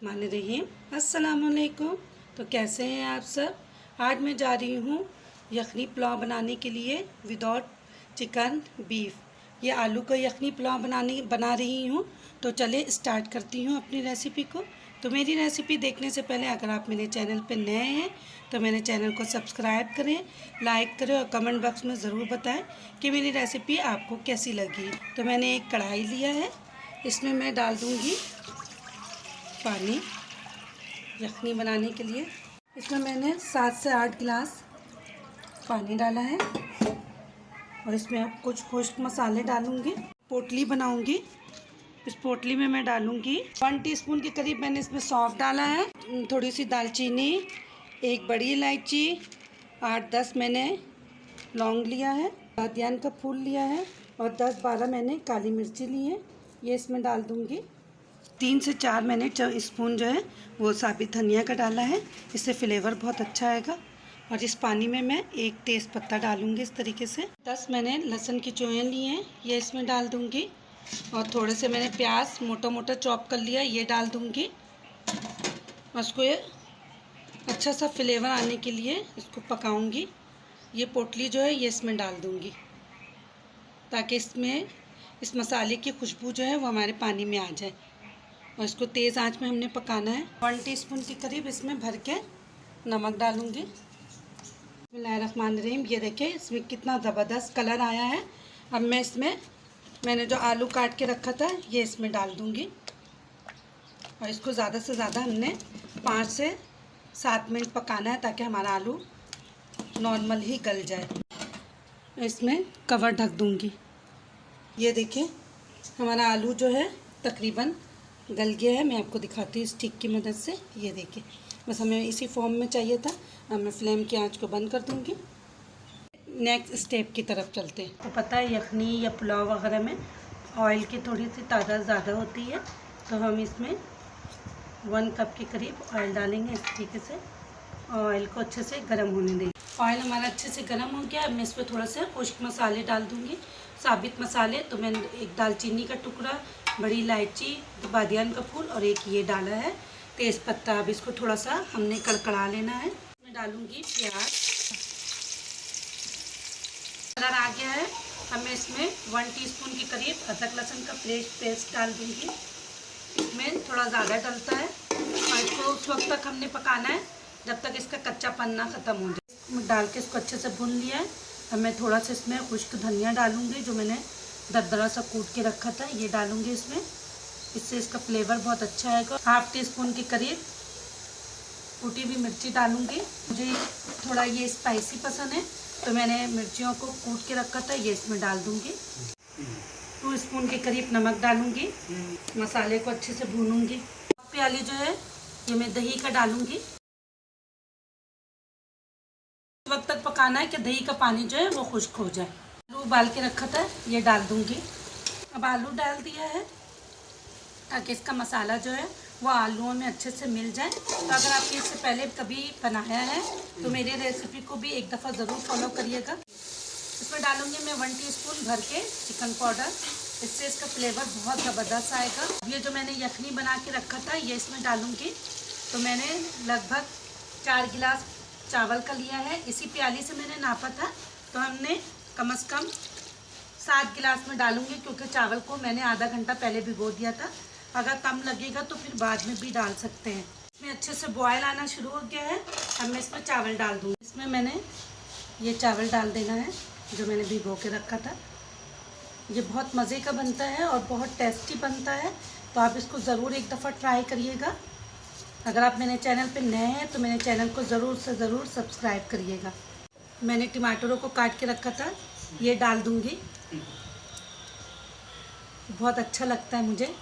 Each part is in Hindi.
रहीम अस्सलामुअलैकुम। तो कैसे हैं आप सब। आज मैं जा रही हूँ यखनी पुलाव बनाने के लिए विदाउट चिकन बीफ। ये आलू का यखनी पुलाव बना रही हूँ। तो चले स्टार्ट करती हूँ अपनी रेसिपी को। तो मेरी रेसिपी देखने से पहले अगर आप मेरे चैनल पर नए हैं तो मेरे चैनल को सब्सक्राइब करें, लाइक करें और कमेंट बॉक्स में ज़रूर बताएं कि मेरी रेसिपी आपको कैसी लगी। तो मैंने एक कढ़ाई लिया है, इसमें मैं डाल दूँगी पानी यखनी बनाने के लिए। इसमें मैंने 7 से 8 गिलास पानी डाला है और इसमें अब कुछ मसाले डालूंगी। पोटली बनाऊंगी। इस पोटली में मैं डालूंगी 1 टीस्पून के करीब मैंने इसमें सौंफ डाला है, थोड़ी सी दालचीनी, एक बड़ी इलायची, 8-10 मैंने लौंग लिया है, बादियान का फूल लिया है और 10-12 मैंने काली मिर्ची ली है। ये इसमें डाल दूंगी। 3 से 4 मैंने स्पून जो है वो साबित धनिया का डाला है, इससे फ्लेवर बहुत अच्छा आएगा। और इस पानी में मैं एक तेज़ पत्ता डालूंगी इस तरीके से। 10 मैंने लहसुन की चोएं ली हैं, ये इसमें डाल दूंगी। और थोड़े से मैंने प्याज मोटा मोटा चॉप कर लिया, ये डाल दूंगी। और उसको ये अच्छा सा फ्लेवर आने के लिए इसको पकाऊंगी। ये पोटली जो है ये इसमें डाल दूंगी ताकि इस मसाले की खुशबू जो है वो हमारे पानी में आ जाए। और इसको तेज़ आंच में हमने पकाना है। 1 टीस्पून के करीब इसमें भर के नमक डालूंगी। बिस्मिल्लाहिर्रहमानिर्रहीम। ये देखिए इसमें कितना ज़बरदस्त कलर आया है। अब मैं इसमें मैंने जो आलू काट के रखा था ये इसमें डाल दूंगी और इसको ज़्यादा से ज़्यादा हमने 5 से 7 मिनट पकाना है ताकि हमारा आलू नॉर्मल ही गल जाए। इसमें कवर ढक दूंगी। ये देखिए हमारा आलू जो है तकरीबन गल गया है। मैं आपको दिखाती हूँ स्टिक की मदद से। ये देखिए बस हमें इसी फॉर्म में चाहिए था। अब मैं फ्लेम की आंच को बंद कर दूँगी। नेक्स्ट स्टेप की तरफ चलते हैं। तो पता है यखनी या पुलाव वगैरह में ऑयल की थोड़ी सी तादाद ज़्यादा होती है, तो हम इसमें 1 कप के करीब ऑयल डालेंगे इस तरीके से। ऑयल को अच्छे से गर्म होने देंगे। ऑयल हमारा अच्छे से गर्म हो गया। अब मैं इस पर थोड़ा सा खुश्क मसाले डाल दूँगी, साबित मसाले। तो मैंने एक दालचीनी का टुकड़ा, बड़ी इलायची, बादियान का फूल और एक ये डाला है तेज़ पत्ता। अब इसको थोड़ा सा हमने कड़कड़ा लेना है। मैं डालूँगी प्याज। कलर आ गया है। अब मैं इसमें 1 टीस्पून के करीब अदरक लहसुन का पेस्ट डाल दूँगी। इसमें थोड़ा ज़्यादा डलता है और इसको उस वक्त तक हमने पकाना है जब तक इसका कच्चा पन्ना ख़त्म हो जाए। डाल के इसको अच्छे से भून लिया है। अब मैं थोड़ा सा इसमें खुश्क धनिया डालूँगी जो मैंने दरदरा सा कूट के रखा था, ये डालूँगी इसमें। इससे इसका फ्लेवर बहुत अच्छा आएगा। 1/2 टीस्पून के करीब कुटी हुई मिर्ची डालूँगी। मुझे थोड़ा ये स्पाइसी पसंद है तो मैंने मिर्चियों को कूट के रखा था, ये इसमें डाल दूँगी। 2 स्पून के करीब नमक डालूँगी। मसाले को अच्छे से भूनूँगी। प्याली जो है ये मैं दही का डालूँगी। वक्त तक पकाना है कि दही का पानी जो है वो खुश्क हो जाए। आलू उबाल के रखा था, ये डाल दूँगी। अब आलू डाल दिया है ताकि इसका मसाला जो है वो आलूओं में अच्छे से मिल जाए। तो अगर आपने इससे पहले कभी बनाया है तो मेरी रेसिपी को भी एक दफ़ा ज़रूर फॉलो करिएगा। इसमें डालूँगी मैं 1 टीस्पून भर के चिकन पाउडर, इससे इसका फ्लेवर बहुत ज़बरदस्त आएगा। ये जो मैंने यखनी बना के रखा था ये इसमें डालूँगी। तो मैंने लगभग 4 गिलास चावल का लिया है। इसी प्याली से मैंने नापा था, तो हमने कम से कम 7 गिलास में डालूँगी क्योंकि चावल को मैंने आधा घंटा पहले भिगो दिया था। अगर कम लगेगा तो फिर बाद में भी डाल सकते हैं। इसमें अच्छे से बॉयल आना शुरू हो गया है। अब मैं इसमें चावल डाल दूँगी। इसमें मैंने ये चावल डाल देना है जो मैंने भिगो के रखा था। ये बहुत मज़े का बनता है और बहुत टेस्टी बनता है, तो आप इसको ज़रूर एक दफ़ा ट्राई करिएगा। अगर आप मेरे चैनल पर नए हैं तो मेरे चैनल को ज़रूर से ज़रूर सब्सक्राइब करिएगा। मैंने टमाटरों को काट के रखा था, ये डाल दूँगी। बहुत अच्छा लगता है मुझे।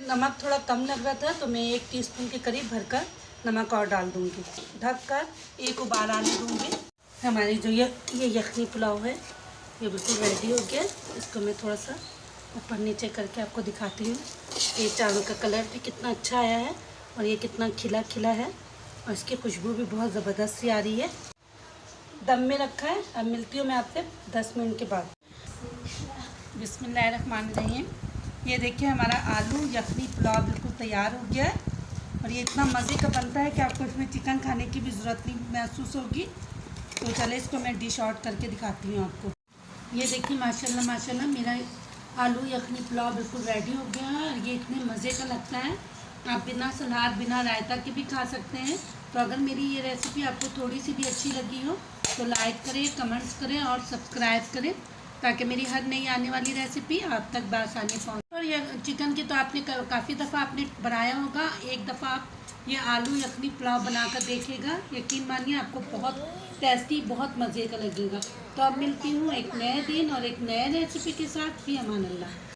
नमक थोड़ा कम लग रहा था तो मैं 1 टीस्पून के करीब भरकर नमक और डाल दूँगी। ढककर एक उबाल आने दूँगी। हमारी जो ये यखनी पुलाव है ये बिल्कुल रेडी हो गया। इसको मैं थोड़ा सा ऊपर नीचे करके आपको दिखाती हूँ। ये चावल का कलर भी कितना अच्छा आया है और ये कितना खिला खिला है और इसकी खुशबू भी बहुत ज़बरदस्त सी आ रही है। दम में रखा है। अब मिलती हूँ मैं आपसे 10 मिनट के बाद। बिस्मिल्लाहिर्रहमानिर्रहीम। ये देखिए हमारा आलू यखनी पुलाव बिल्कुल तैयार हो गया है। और ये इतना मज़े का बनता है कि आपको इसमें चिकन खाने की भी ज़रूरत नहीं महसूस होगी। तो चले इसको मैं डिश आउट करके दिखाती हूँ आपको। ये देखिए माशाल्लाह माशाल्लाह मेरा आलू यखनी पुलाव बिल्कुल रेडी हो गया है और ये इतने मज़े का लगता है। आप बिना सलाद बिना रायता के भी खा सकते हैं। तो अगर मेरी ये रेसिपी आपको थोड़ी सी भी अच्छी लगी हो तो लाइक करें, कमेंट्स करें और सब्सक्राइब करें, ताकि मेरी हर नई आने वाली रेसिपी आप तक बआसानी पहुँचे। और ये चिकन की तो आपने काफ़ी दफ़ा आपने बनाया होगा, एक दफ़ा आप ये आलू यखनी पुलाव बनाकर देखिएगा, यकीन मानिए आपको बहुत टेस्टी बहुत मज़े का लगेगा। तो अब मिलती हूँ एक नए दिन और एक नए रेसिपी के साथ। भी अमान अल्लाह।